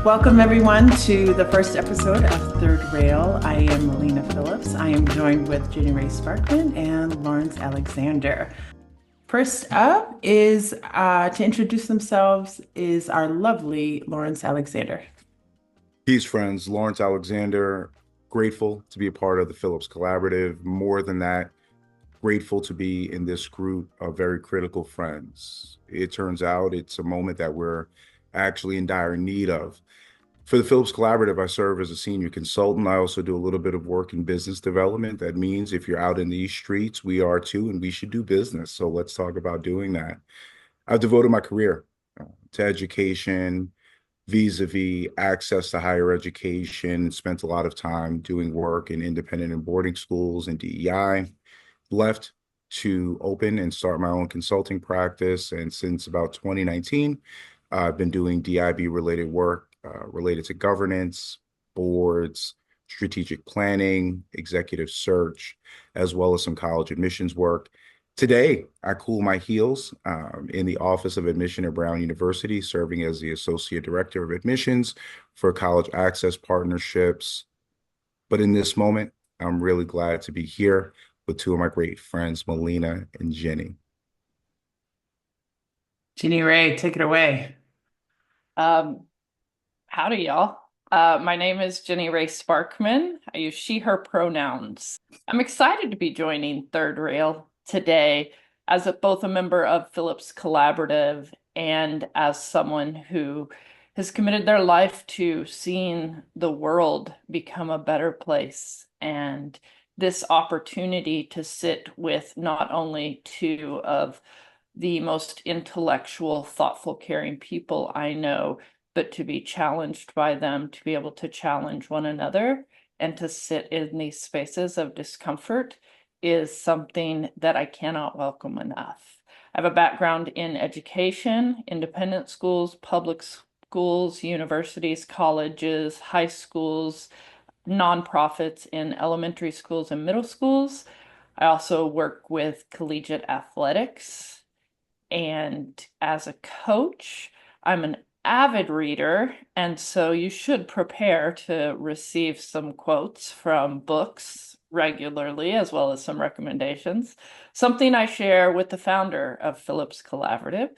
Welcome, everyone, to the first episode of Third Rail. I am Milyna Phillips. I am joined with Jini Sparkman and Lawrence Alexander. First up is to introduce themselves is our lovely Lawrence Alexander. Peace, friends. Lawrence Alexander, grateful to be a part of the Phillips Collaborative. More than that, grateful to be in this group of very critical friends. It turns out it's a moment that we're actually in dire need of. For the Phillips Collaborative, I serve as a senior consultant. I also do a little bit of work in business development. That means if you're out in these streets, we are too, and we should do business. So let's talk about doing that. I've devoted my career to education, vis-a-vis access to higher education, spent a lot of time doing work in independent and boarding schools and DEI, left to open and start my own consulting practice. And since about 2019, I've been doing DIB related work related to governance, boards, strategic planning, executive search, as well as some college admissions work. Today, I cool my heels in the Office of Admission at Brown University, serving as the Associate Director of Admissions for College Access Partnerships. But in this moment, I'm really glad to be here with two of my great friends, Milyna and Jini. Jini, take it away. Um, Howdy, y'all. My name is Jini Sparkman. I use she, her pronouns. I'm excited to be joining Third Rail today as both a member of Phillips Collaborative and as someone who has committed their life to seeing the world become a better place. And this opportunity to sit with not only two of the most intellectual, thoughtful, caring people I know, but to be challenged by them, to be able to challenge one another and to sit in these spaces of discomfort is something that I cannot welcome enough. I have a background in education, independent schools, public schools, universities, colleges, high schools, nonprofits in elementary schools and middle schools. I also work with collegiate athletics. And as a coach, I'm an avid reader, and so you should prepare to receive some quotes from books regularly, as well as some recommendations. Something I share with the founder of Phillips Collaborative,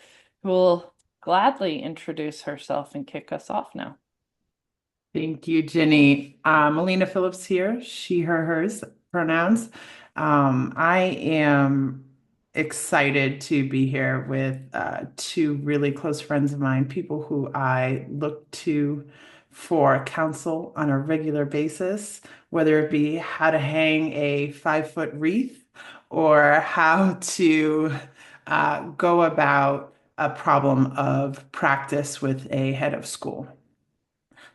who will gladly introduce herself and kick us off now. Thank you, Jini. Milyna Phillips here, she, her, hers pronouns. I am excited to be here with two really close friends of mine, people who I look to for counsel on a regular basis, whether it be how to hang a 5-foot wreath or how to go about a problem of practice with a head of school.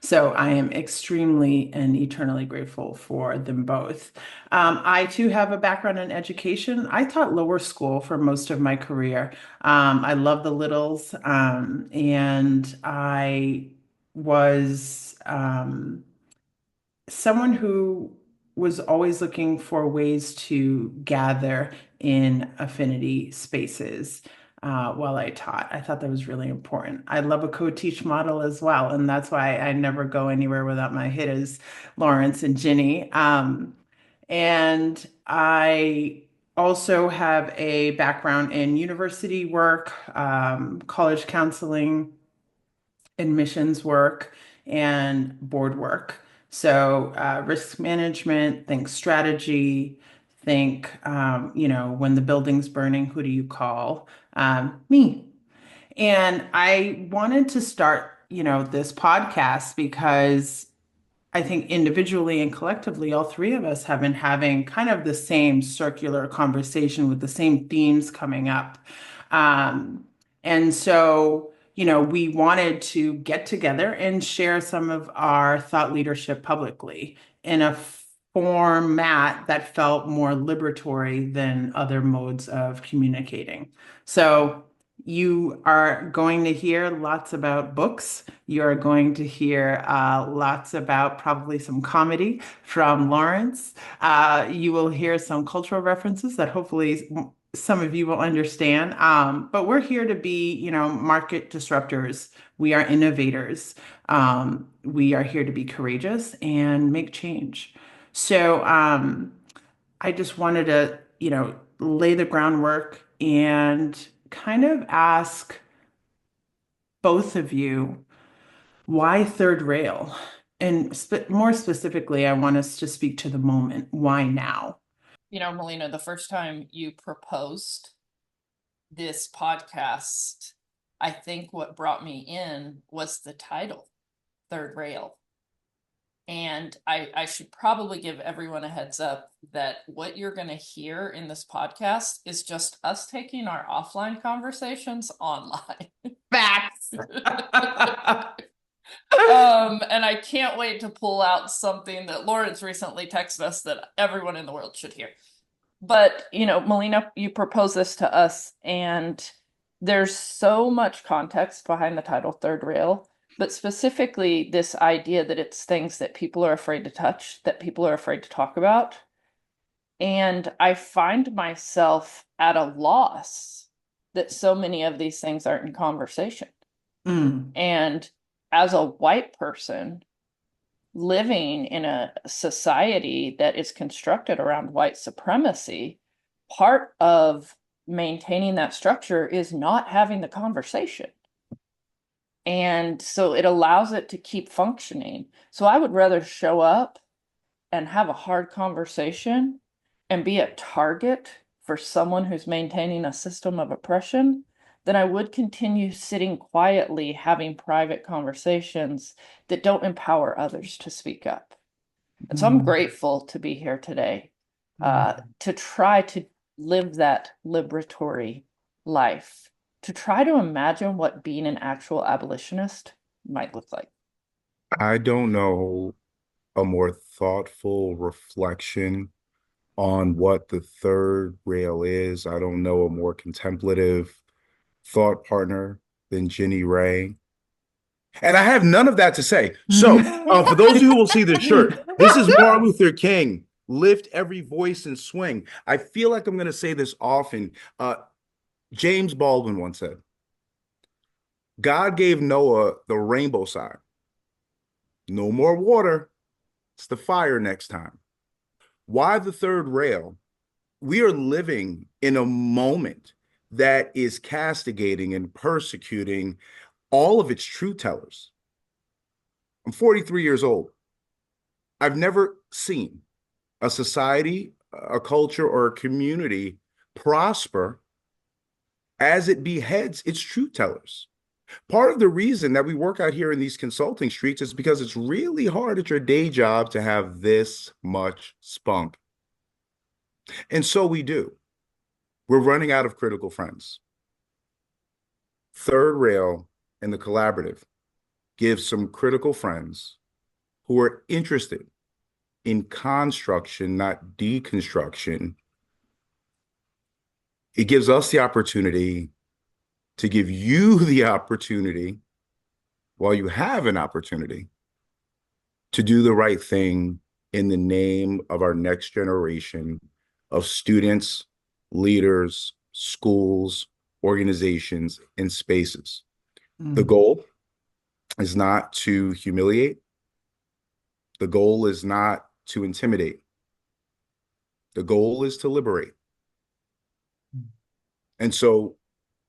So I am extremely and eternally grateful for them both. I too have a background in education. I taught lower school for most of my career. I love the littles, and I was someone who was always looking for ways to gather in affinity spaces while I taught. I thought that was really important. I love a co-teach model as well, and that's why I never go anywhere without my hitters, Lawrence and Jini. And I also have a background in university work, college counseling, admissions work, and board work. So risk management, think strategy, think, when the building's burning, who do you call? Me. And I wanted to start, this podcast because I think individually and collectively, all three of us have been having kind of the same circular conversation with the same themes coming up. And so, we wanted to get together and share some of our thought leadership publicly in a format that felt more liberatory than other modes of communicating. So, you are going to hear lots about books. You're going to hear lots about probably some comedy from Lawrence. You will hear some cultural references that hopefully some of you will understand. But we're here to be, market disruptors. We are innovators. We are here to be courageous and make change. So I just wanted to, lay the groundwork and kind of ask both of you why third rail? And more specifically, I want us to speak to the moment. Why now? Milyna, the first time you proposed this podcast, I think what brought me in was the title, Third Rail. And I should probably give everyone a heads up that what you're going to hear in this podcast is just us taking our offline conversations online. Facts. And I can't wait to pull out something that Lawrence recently texted us that everyone in the world should hear. But, Milyna, you proposed this to us, and there's so much context behind the title Third Rail, but specifically this idea that it's things that people are afraid to touch, that people are afraid to talk about. And I find myself at a loss that so many of these things aren't in conversation. Mm. And as a white person living in a society that is constructed around white supremacy, part of maintaining that structure is not having the conversation. And so it allows it to keep functioning. So I would rather show up and have a hard conversation and be a target for someone who's maintaining a system of oppression than I would continue sitting quietly having private conversations that don't empower others to speak up. And so I'm grateful to be here today to try to live that liberatory life, to try to imagine what being an actual abolitionist might look like. I don't know a more thoughtful reflection on what the third rail is. I don't know a more contemplative thought partner than Jini Ray. And I have none of that to say. So, for those of you who will see this shirt, this is Martin Luther King. Lift every voice and swing. I feel like I'm going to say this often. James Baldwin once said, God gave Noah the rainbow sign. No more water. It's the fire next time. Why the third rail? We are living in a moment that is castigating and persecuting all of its truth tellers. I'm 43 years old. I've never seen a society, a culture, or a community prosper as it beheads its truth tellers. Part of the reason that we work out here in these consulting streets is because it's really hard at your day job to have this much spunk. And so we do. We're running out of critical friends. Third Rail and the Collaborative gives some critical friends who are interested in construction, not deconstruction. It gives us the opportunity to give you the opportunity, while you have an opportunity, to do the right thing in the name of our next generation of students, leaders, schools, organizations, and spaces. The goal is not to humiliate. The goal is not to intimidate. The goal is to liberate. And so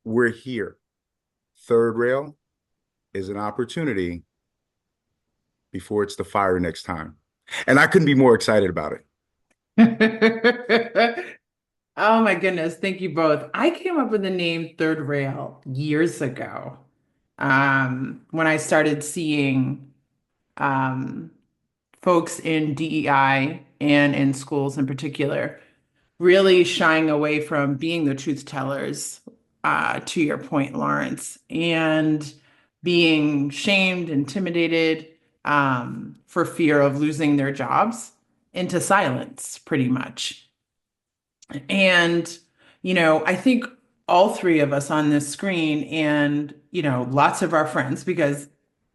we're here. Third Rail is an opportunity before it's the fire next time. And I couldn't be more excited about it. Oh my goodness, thank you both. I came up with the name Third Rail years ago, when I started seeing um, folks in DEI and in schools in particular really shying away from being the truth tellers, to your point, Lawrence, and being shamed, intimidated, for fear of losing their jobs into silence, pretty much. And, I think all three of us on this screen and, lots of our friends, because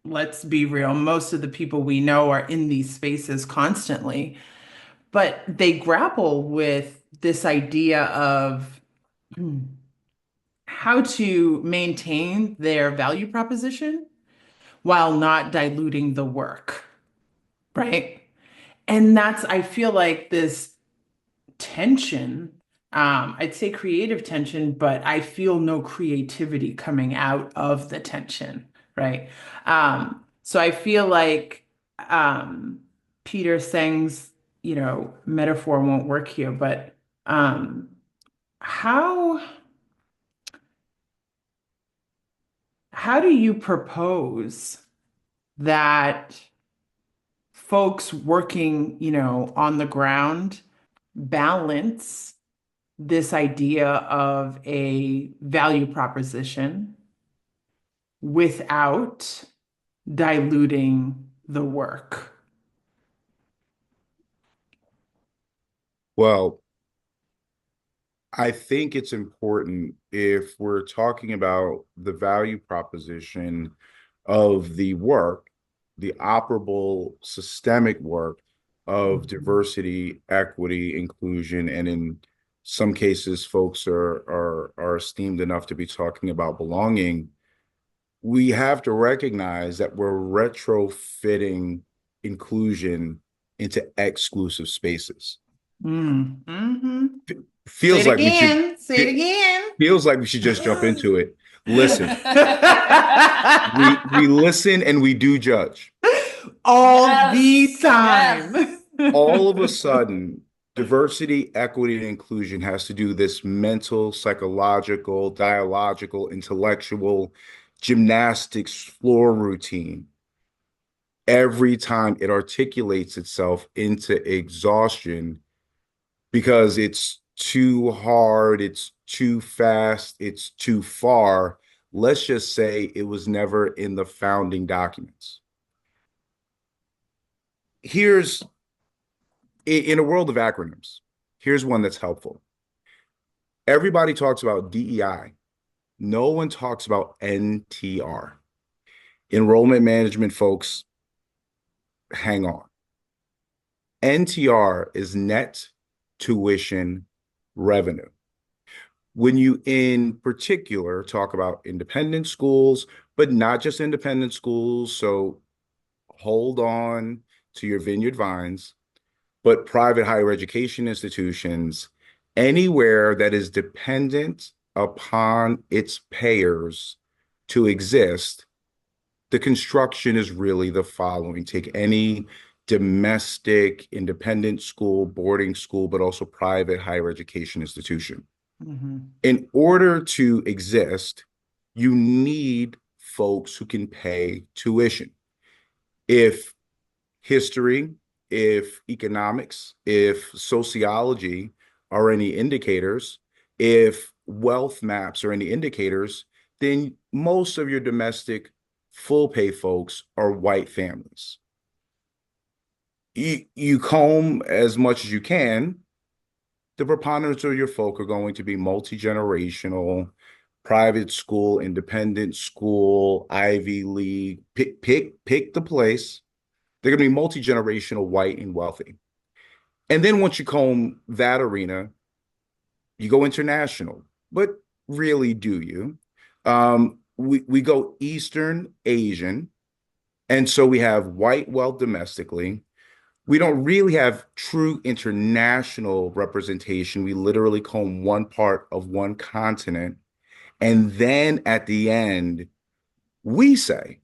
let's be real, most of the people we know are in these spaces constantly, but they grapple with this idea of how to maintain their value proposition while not diluting the work, right? And that's, I feel like this tension, I'd say creative tension, but I feel no creativity coming out of the tension, right? So I feel like Peter Seng's, metaphor won't work here, but um, how how do you propose that folks working, on the ground balance this idea of a value proposition without diluting the work? Well, I think it's important if we're talking about the value proposition of the work, the operable systemic work of Mhm. diversity, equity, inclusion, and in some cases, folks are esteemed enough to be talking about belonging. We have to recognize that we're retrofitting inclusion into exclusive spaces. Mm-hmm. Say Feels it like we should again. Say it again. feels like we should just jump into it. Listen, we listen and we do judge. All the Yes, yes. time. All of a sudden, diversity, equity, and inclusion has to do this mental, psychological, dialogical, intellectual gymnastics floor routine every time it articulates itself into exhaustion because it's too hard, it's too fast, it's too far. Let's just say it was never in the founding documents. Here's in a world of acronyms, here's one that's helpful. Everybody talks about DEI. No one talks about NTR. Enrollment management folks, hang on. NTR is net tuition revenue. When you, in particular, talk about independent schools, but not just independent schools, so hold on to your vineyard vines, but private higher education institutions, anywhere that is dependent upon its payers to exist, the construction is really the following. Take any domestic, independent school, boarding school, but also private higher education institution. Mhm. In order to exist, you need folks who can pay tuition. If history, if economics, if sociology are any indicators, if wealth maps are any indicators, then most of your domestic full pay folks are white families. You comb as much as you can, the preponderance of your folk are going to be multi-generational, private school, independent school, Ivy League, pick the place. They're going to be multi-generational, white and wealthy. And then once you comb that arena, you go international. But really, do you? We go Eastern Asian, and so we have white wealth domestically. We don't really have true international representation. We literally comb one part of one continent. And then at the end, we say,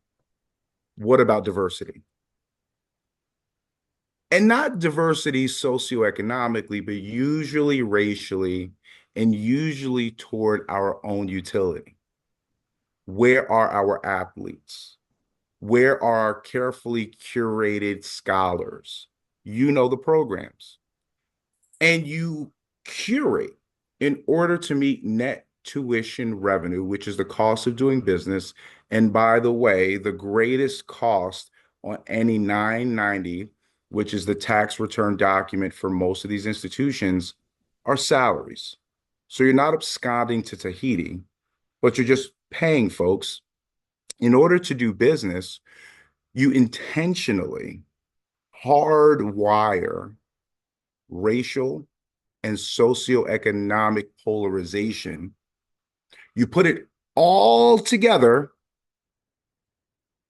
what about diversity? And not diversity socioeconomically, but usually racially and usually toward our own utility. Where are our athletes? Where are our carefully curated scholars? You know the programs. And you curate in order to meet net tuition revenue, which is the cost of doing business. And by the way, the greatest cost on any 990, which is the tax return document for most of these institutions, are salaries. So you're not absconding to Tahiti, but you're just paying folks. In order to do business, you intentionally hardwire racial, and socioeconomic polarization. You put it all together,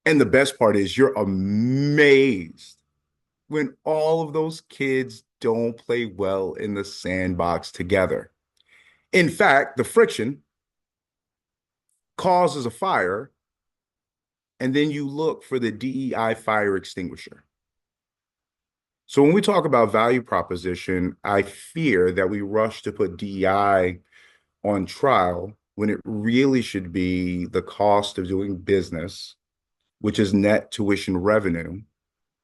and the best part is you're amazed when all of those kids don't play well in the sandbox together. In fact, the friction causes a fire, and then you look for the DEI fire extinguisher. So when we talk about value proposition, I fear that we rush to put DEI on trial when it really should be the cost of doing business, which is net tuition revenue,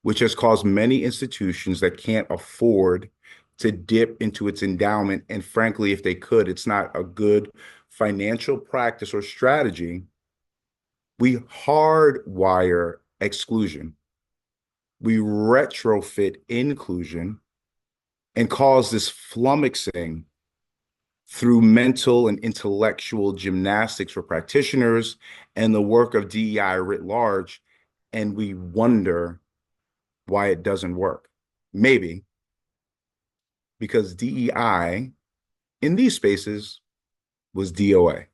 which has caused many institutions that can't afford to dip into its endowment. And frankly, if they could, it's not a good financial practice or strategy. We hardwire exclusion, we retrofit inclusion, and cause this flummoxing through mental and intellectual gymnastics for practitioners and the work of DEI writ large. And we wonder why it doesn't work. Maybe because DEI in these spaces was DOA.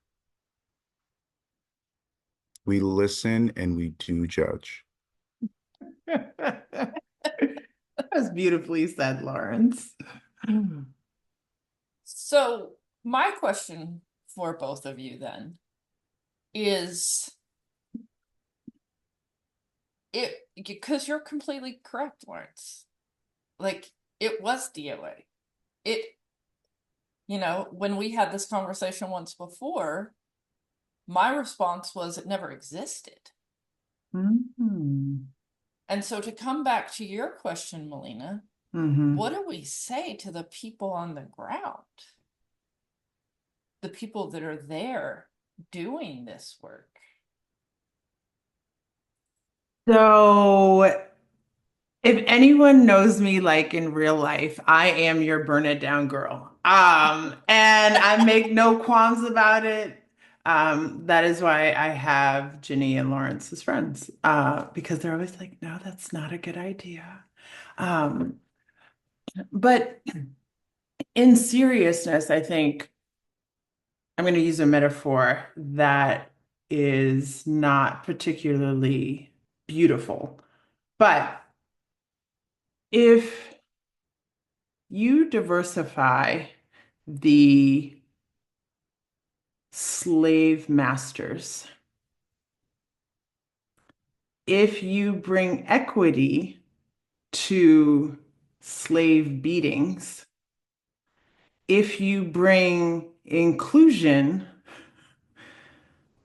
We listen and we do judge. That was beautifully said, Lawrence. So my question for both of you then is it, because you're completely correct, Lawrence. Like, it was DOA. It, when we had this conversation once before, my response was it never existed. Mhm. And so to come back to your question, Milyna, Mhm. what do we say to the people on the ground? The people that are there doing this work? So, if anyone knows me like in real life, I am your burn it down girl. And I make no qualms about it. That is why I have Jini and Lawrence as friends, because they're always like, no, that's not a good idea. Um, but in seriousness, I think I'm going to use a metaphor that is not particularly beautiful. But if you diversify the slave masters, if you bring equity to slave beatings, if you bring inclusion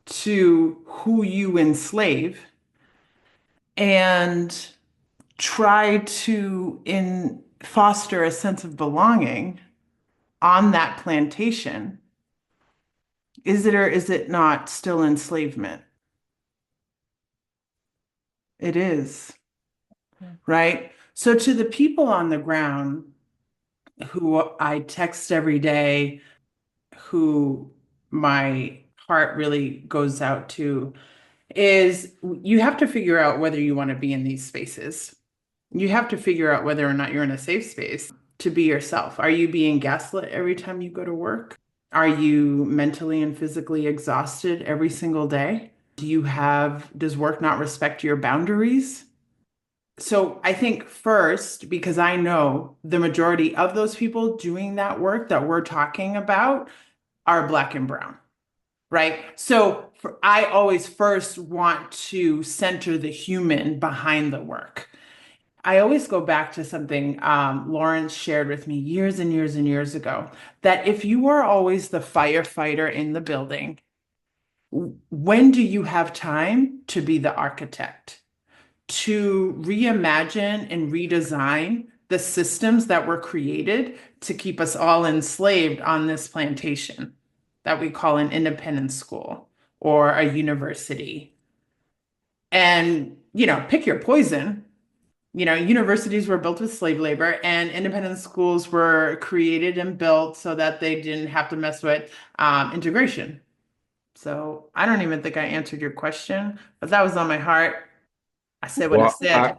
to who you enslave, and try to foster a sense of belonging on that plantation, is it or is it not still enslavement? It is, right? So to the people on the ground who I text every day, who my heart really goes out to, is you have to figure out whether you want to be in these spaces. You have to figure out whether or not you're in a safe space to be yourself. Are you being gaslit every time you go to work? Are you mentally and physically exhausted every single day? Does work not respect your boundaries? So I think first, because I know the majority of those people doing that work that we're talking about are Black and brown, right? So I always first want to center the human behind the work. I always go back to something Lawrence shared with me years and years and years ago, that if you are always the firefighter in the building, when do you have time to be the architect, to reimagine and redesign the systems that were created to keep us all enslaved on this plantation that we call an independent school or a university? And, pick your poison. Universities were built with slave labor, and independent schools were created and built so that they didn't have to mess with integration. So I don't even think I answered your question, but that was on my heart. I said what I Well, said.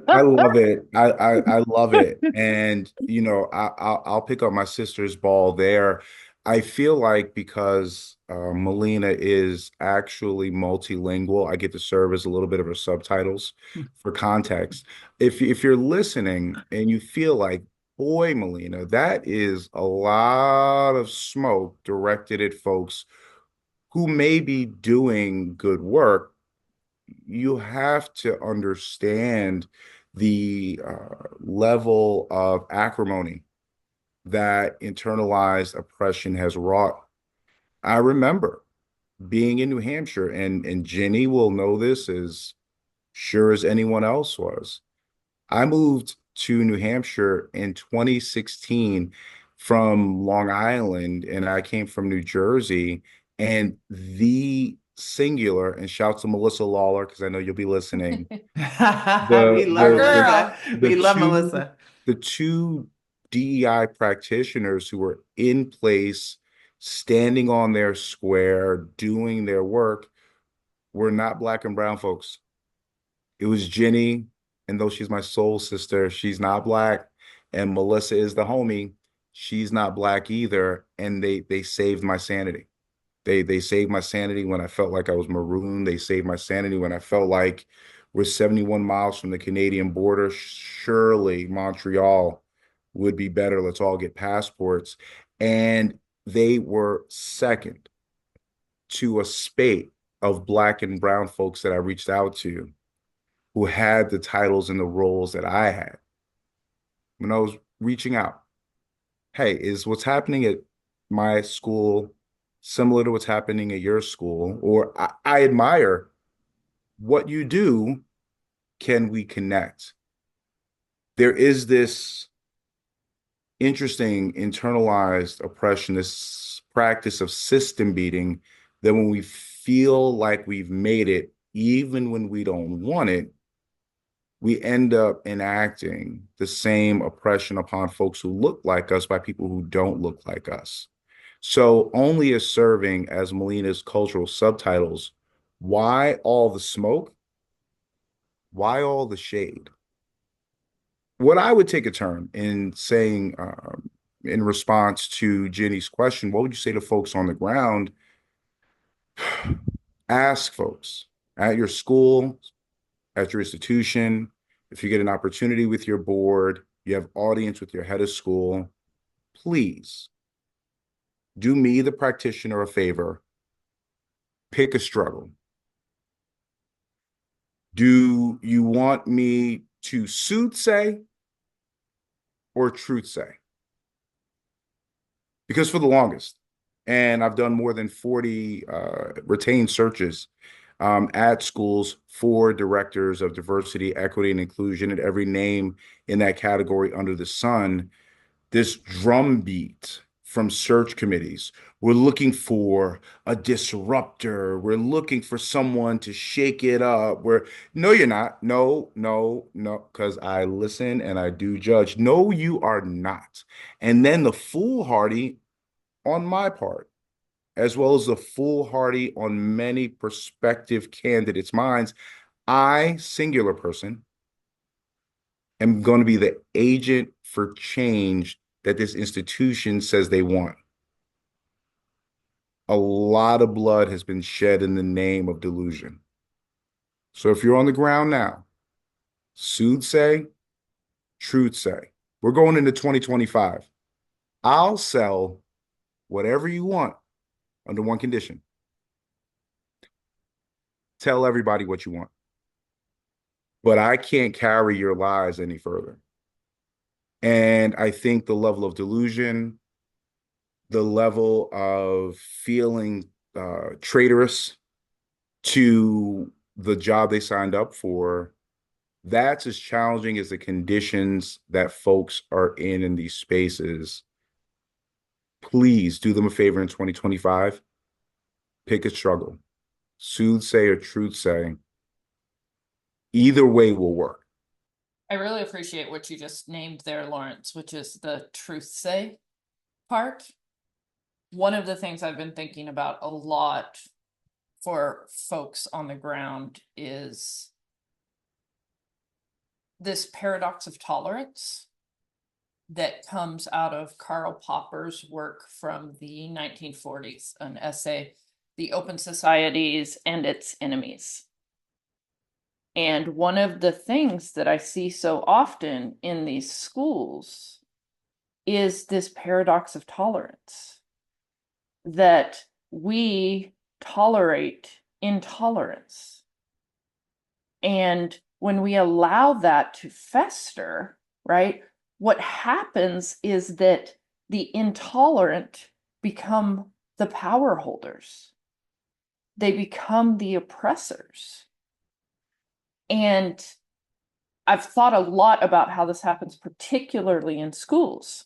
I love it. I love it. And I'll pick up my sister's ball there. I feel like because Milyna is actually multilingual, I get to serve as a little bit of her subtitles for context. If you're listening and you feel like, boy, Milyna, that is a lot of smoke directed at folks who may be doing good work, you have to understand the level of acrimony that internalized oppression has wrought. I remember being in New Hampshire, and Jini will know this as sure as anyone else was. I moved to New Hampshire in 2016 from Long Island, and I came from New Jersey. And the singular, and shout to Melissa Lawler, because I know you'll be listening. We The Our love the the Melissa. girl. the We love two Melissa. the two DEI practitioners who were in place, standing on their square, doing their work, were not black and brown folks. It was Jini, and though she's my soul sister, she's not black. And Melissa is the homie. She's not black either. And they saved my sanity. They saved my sanity when I felt like I was marooned. They saved my sanity when I felt like we're 71 miles from the Canadian border. Surely Montreal would be better. Let's all get passports. And they were second to a spate of black and brown folks that I reached out to who had the titles and the roles that I had when I was reaching out. Hey, is what's happening at my school similar to what's happening at your school? Or I admire what you do. Can we connect? There is this interesting internalized oppression, this practice of system beating, that when we feel like we've made it, even when we don't want it, we end up enacting the same oppression upon folks who look like us by people who don't look like us. So, only as serving as Milyna's cultural subtitles, why all the smoke? Why all the shade? What I would take a turn in saying, in response to Jenny's question, what would you say to folks on the ground? Ask folks at your school, at your institution, if you get an opportunity with your board, you have audience with your head of school, please do me, the practitioner, a favor. Pick a struggle. Do you want me to soothsay or truth say? Because for the longest, and I've done more than 40 retained searches at schools for directors of diversity, equity, and inclusion, and every name in that category under the sun, this drumbeat from search committees. We're looking for a disruptor. We're looking for someone to shake it up. No, you're not. No, no, no, because I listen and I do judge. No, you are not. And then the foolhardy on my part, as well as the foolhardy on many prospective candidates' minds, I, singular person, am going to be the agent for change that this institution says they want. A lot of blood has been shed in the name of delusion. So if you're on the ground now, soothsay, truth say, we're going into 2025. I'll sell whatever you want under one condition. Tell everybody what you want. But I can't carry your lies any further. And I think the level of delusion, the level of feeling traitorous to the job they signed up for, that's as challenging as the conditions that folks are in these spaces. Please do them a favor in 2025. Pick a struggle. Soothsay or truth say. Either way will work. I really appreciate what you just named there, Lawrence, which is the truth say part. One of the things I've been thinking about a lot for folks on the ground is this paradox of tolerance that comes out of Karl Popper's work from the 1940s, an essay, The Open Societies and Its Enemies. And one of the things that I see so often in these schools is this paradox of tolerance, that we tolerate intolerance. And when we allow that to fester, right, what happens is that the intolerant become the power holders. They become the oppressors. And I've thought a lot about how this happens, particularly in schools.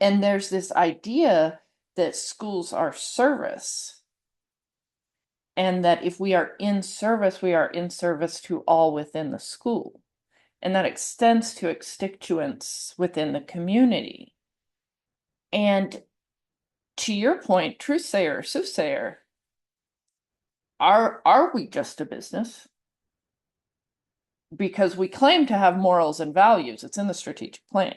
And there's this idea that schools are service, and that if we are in service, we are in service to all within the school. And that extends to constituents within the community. And to your point, truth sayer, soothsayer, are we just a business? Because we claim to have morals and values. It's in the strategic plan.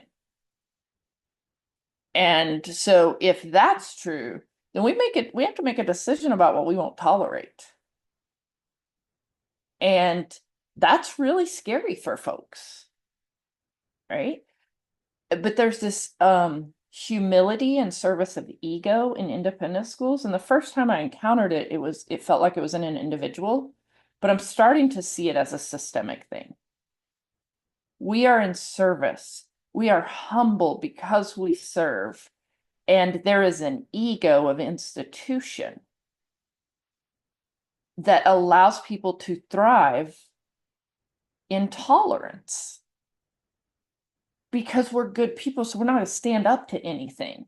And so if that's true, then we have to make a decision about what we won't tolerate. And that's really scary for folks, right? But there's this humility and service of ego in independent schools. And the first time I encountered it, it felt like it was in an individual, but I'm starting to see it as a systemic thing. We are in service. We are humble because we serve. And there is an ego of institution that allows people to thrive in tolerance because we're good people. So we're not going to stand up to anything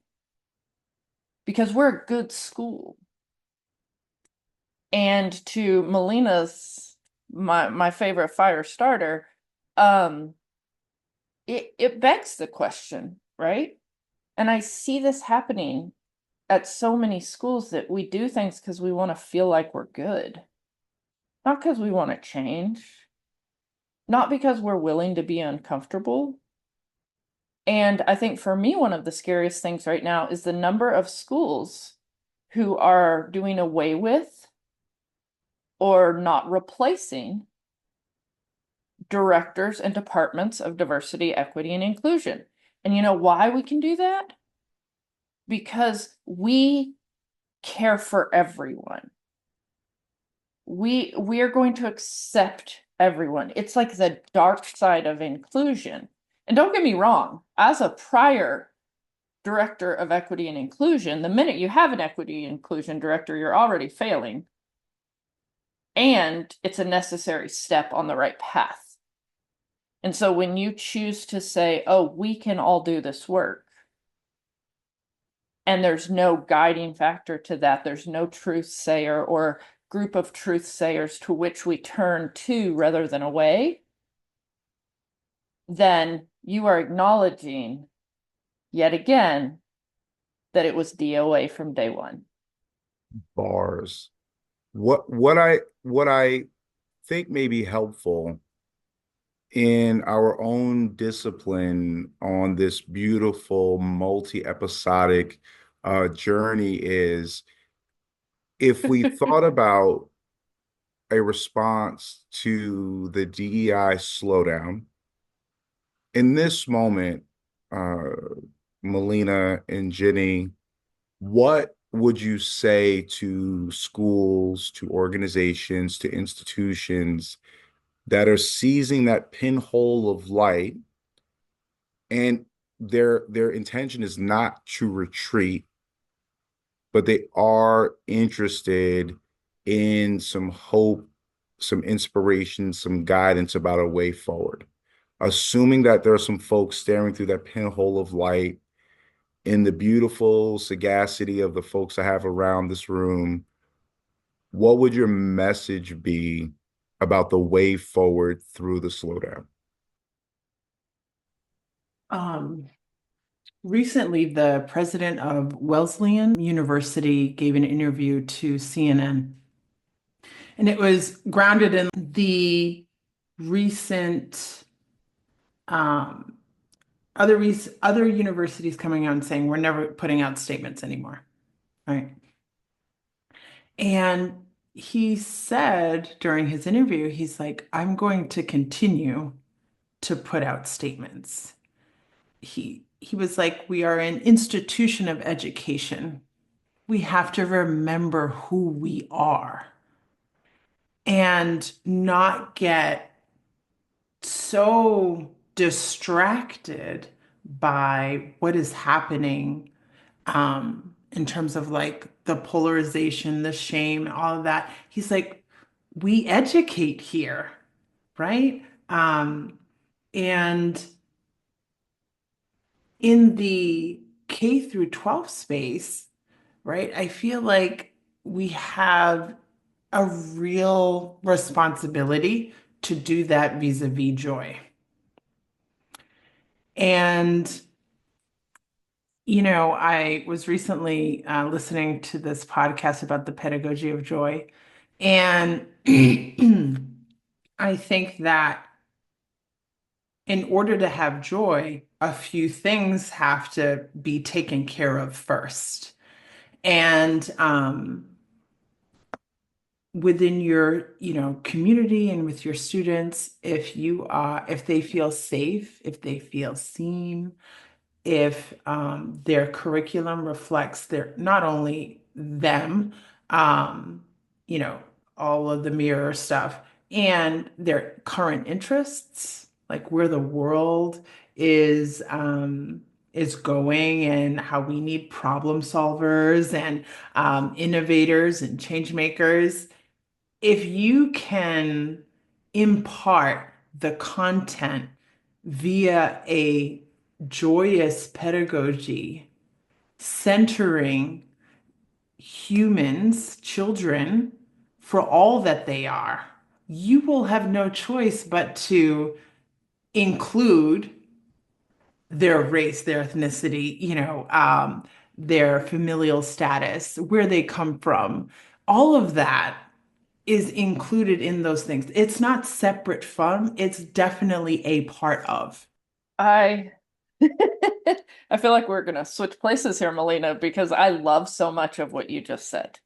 because we're a good school. And to Milyna's, my favorite fire starter, it begs the question, right? And I see this happening at so many schools, that we do things because we want to feel like we're good, not because we want to change, not because we're willing to be uncomfortable. And I think for me, one of the scariest things right now is the number of schools who are doing away with or not replacing directors and departments of diversity, equity, and inclusion. And you know why we can do that? Because we care for everyone. We are going to accept everyone. It's like the dark side of inclusion. And don't get me wrong, as a prior director of equity and inclusion, the minute you have an equity and inclusion director, you're already failing. And it's a necessary step on the right path. And so when you choose to say, oh, we can all do this work, and there's no guiding factor to that, there's no truth sayer or group of truth sayers to which we turn to rather than away, then you are acknowledging yet again that it was DOA from day one. Bars. What I think may be helpful in our own discipline on this beautiful multi-episodic journey is, if we thought about a response to the DEI slowdown in this moment, Milyna and Jini, what would you say to schools, to organizations, to institutions that are seizing that pinhole of light, and their intention is not to retreat, but they are interested in some hope, some inspiration, some guidance about a way forward? Assuming that there are some folks staring through that pinhole of light, in the beautiful sagacity of the folks I have around this room, what would your message be about the way forward through the slowdown? Recently, the president of Wesleyan University gave an interview to CNN, and it was grounded in the recent Um, other universities coming out and saying we're never putting out statements anymore, right? And he said during his interview, he's like, I'm going to continue to put out statements. He was like, we are an institution of education. We have to remember who we are and not get so distracted by what is happening in terms of like the polarization, the shame, all of that. He's like, we educate here, right? And in the K through 12 space, right, I feel like we have a real responsibility to do that vis-a-vis joy. And I was recently listening to this podcast about the pedagogy of joy. And I think that in order to have joy, a few things have to be taken care of first. And within your, community and with your students, if they feel safe, if they feel seen, if their curriculum reflects their not only them, um, you know, all of the mirror stuff and their current interests, like where the world is going and how we need problem solvers and innovators and change makers. If you can impart the content via a joyous pedagogy centering humans, children, for all that they are, you will have no choice but to include their race, their ethnicity, their familial status, where they come from. All of that is included in those things. It's not separate from, it's definitely a part of. I I feel like we're gonna switch places here, Milyna, because I love so much of what you just said.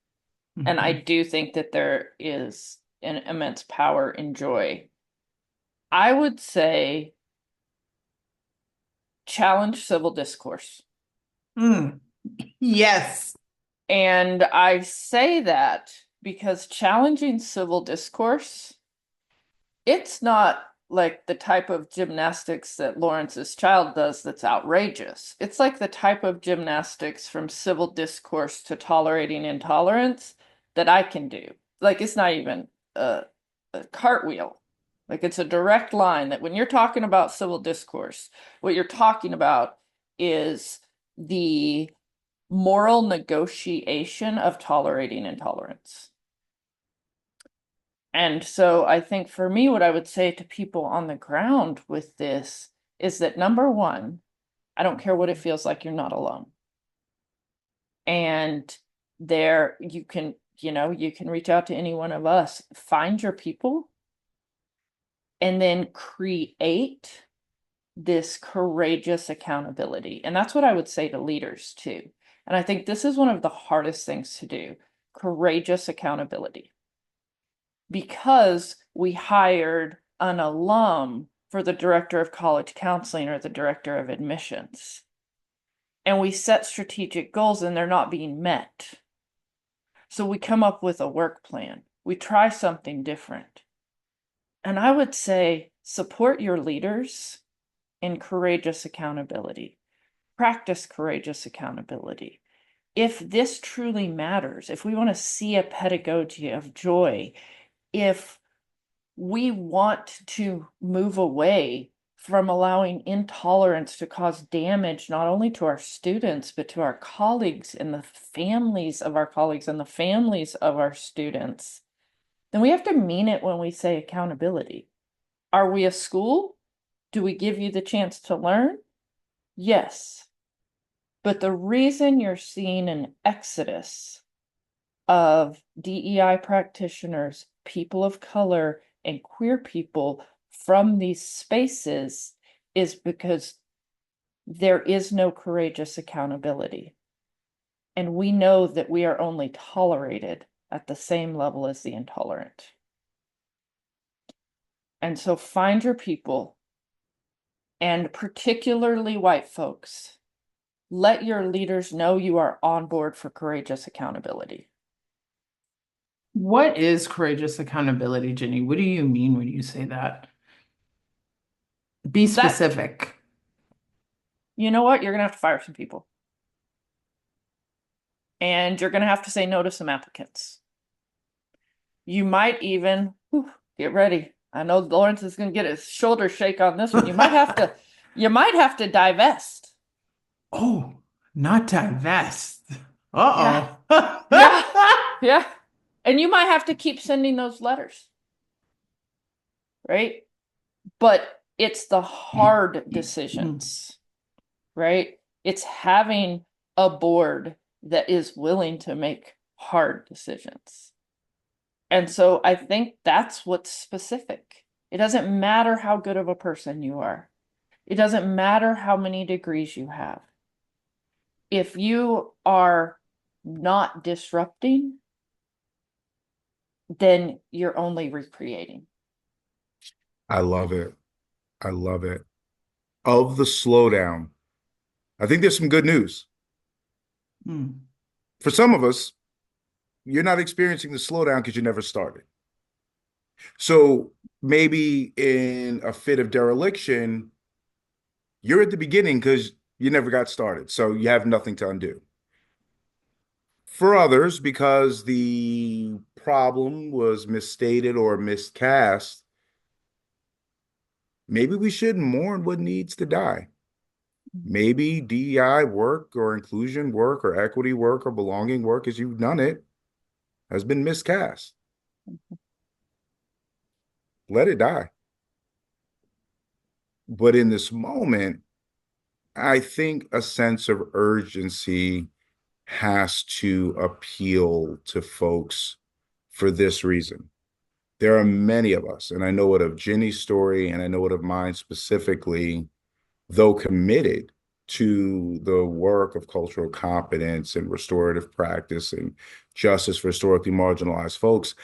And I Mhm. do think that there is an immense power in joy. I would say challenge civil discourse. Mm, yes. And I say that because challenging civil discourse, it's not like the type of gymnastics that Lawrence's child does that's outrageous. It's like the type of gymnastics from civil discourse to tolerating intolerance that I can do. Like it's not even a cartwheel. Like it's a direct line that when you're talking about civil discourse, what you're talking about is the moral negotiation of tolerating intolerance. And so I think for me, what I would say to people on the ground with this is that number one, I don't care what it feels like, you're not alone. And there you can, you can reach out to any one of us, find your people, and then create this courageous accountability. And that's what I would say to leaders too. And I think this is one of the hardest things to do, courageous accountability. Because we hired an alum for the director of college counseling or the director of admissions. And we set strategic goals and they're not being met. So we come up with a work plan. We try something different. And I would say support your leaders in courageous accountability. Practice courageous accountability. If this truly matters, if we want to see a pedagogy of joy, if we want to move away from allowing intolerance to cause damage not only to our students, but to our colleagues and the families of our colleagues and the families of our students, then we have to mean it when we say accountability. Are we a school? Do we give you the chance to learn? Yes. But the reason you're seeing an exodus of DEI practitioners, people of color, and queer people from these spaces is because there is no courageous accountability. And we know that we are only tolerated at the same level as the intolerant. And so find your people, and particularly white folks, let your leaders know you are on board for courageous accountability. What is courageous accountability, Jini? What do you mean when you say that? Be That, specific. you know what? You're going to have to fire some people. And you're going to have to say no to some applicants. You might even, get ready. I know Lawrence is going to get his shoulder shake on this one. You might have to divest. Oh, not divest. Yeah. Uh-oh. Yeah. Yeah. And you might have to keep sending those letters. Right? But it's the hard decisions, right? It's having a board that is willing to make hard decisions. And so I think that's what's specific. It doesn't matter how good of a person you are. It doesn't matter how many degrees you have. If you are not disrupting, then you're only recreating. I love it. I love it. Of the slowdown, I think there's some good news. Mm. For some of us, you're not experiencing the slowdown because you never started. So maybe in a fit of dereliction, you're at the beginning because you never got started. So you have nothing to undo. For others, because the problem was misstated or miscast, maybe we shouldn't mourn what needs to die. Maybe DEI work or inclusion work or equity work or belonging work, as you've done it, has been miscast. Let it die. But in this moment, I think a sense of urgency has to appeal to folks for this reason. There are many of us, and I know it of Jini's story, and I know it of mine specifically, though committed to the work of cultural competence and restorative practice and justice for historically marginalized folks,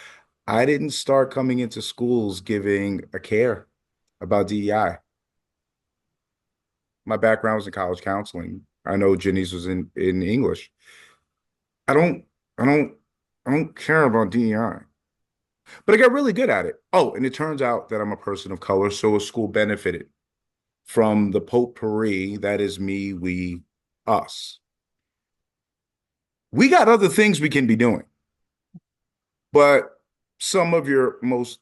I didn't start coming into schools giving a care about DEI. My background was in college counseling. I know Jini's was in English. I don't, I don't, I don't care about DEI. But I got really good at it. Oh, and it turns out that I'm a person of color, so a school benefited from the potpourri that is me, we, us. We got other things we can be doing, but some of your most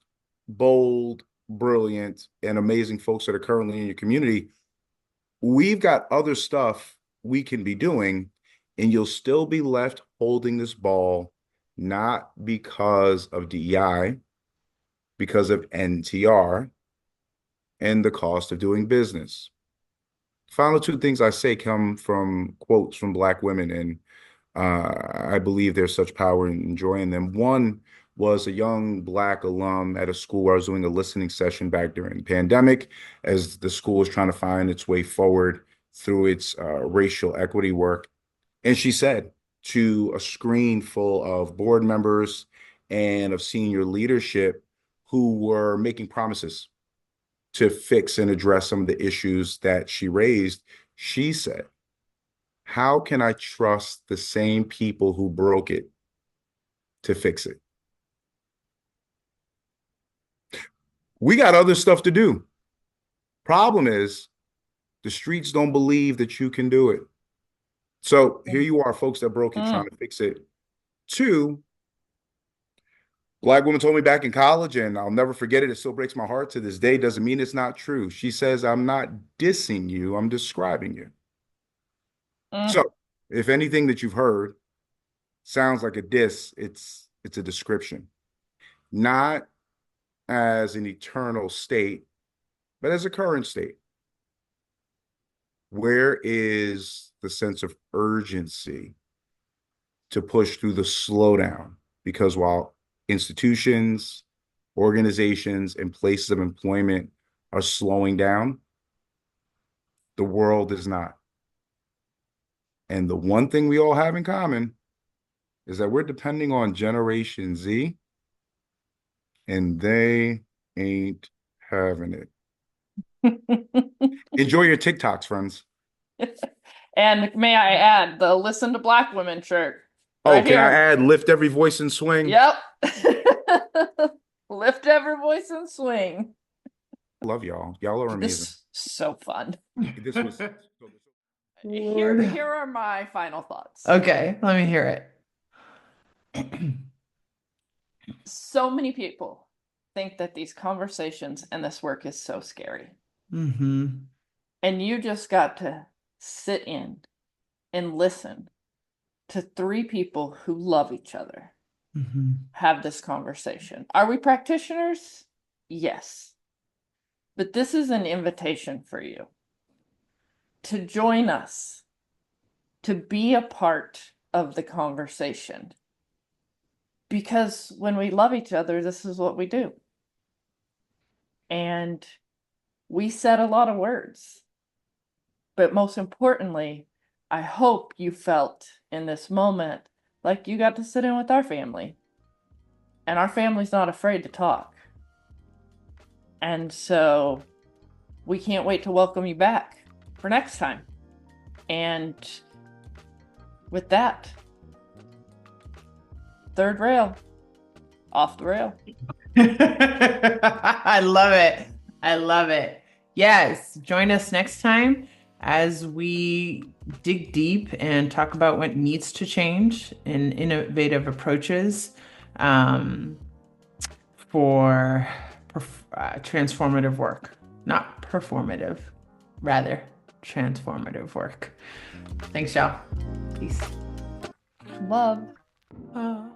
bold, brilliant, and amazing folks that are currently in your community, we've got other stuff we can be doing, and you'll still be left holding this ball, not because of DEI, because of NTR and the cost of doing business. Final two things I say come from quotes from Black women, and I believe there's such power in enjoying them. One was a young Black alum at a school where I was doing a listening session back during the pandemic, as the school was trying to find its way forward through its racial equity work. And she said to a screen full of board members and of senior leadership who were making promises to fix and address some of the issues that she raised, she said, how can I trust the same people who broke it to fix it? We got other stuff to do. Problem is, the streets don't believe that you can do it. So here you are, folks that broke it, trying to fix it. Two, Black woman told me back in college, and I'll never forget it. It still breaks my heart to this day. Doesn't mean it's not true. She says, I'm not dissing you, I'm describing you. So if anything that you've heard sounds like a diss, it's a description. Not as an eternal state, but as a current state. Where is the sense of urgency to push through the slowdown? Because while institutions, organizations, and places of employment are slowing down, The world is not. And the one thing we all have in common is that we're depending on Generation Z, and they ain't having it. Enjoy your TikToks, friends. And may I add the Listen to Black Women shirt Oh, right can I here. add lift every voice and swing? Yep. Lift every voice and swing. Love y'all. Y'all are amazing. This so fun. This was Here are my final thoughts. Okay, let me hear it. So many people think that these conversations and this work is so scary. Mm-hmm. And you just got to sit in and listen to three people who love each other Mm-hmm. have this conversation. Are we practitioners? Yes. But this is an invitation for you to join us, to be a part of the conversation. Because when we love each other, this is what we do. And we said a lot of words. But most importantly, I hope you felt in this moment like you got to sit in with our family. And our family's not afraid to talk. And so we can't wait to welcome you back for next time. And with that, third rail, off the rail. I love it. I love it. Yes, join us next time as we dig deep and talk about what needs to change in innovative approaches for transformative work. Not performative, rather transformative work. Thanks, y'all. Peace. Love. Oh.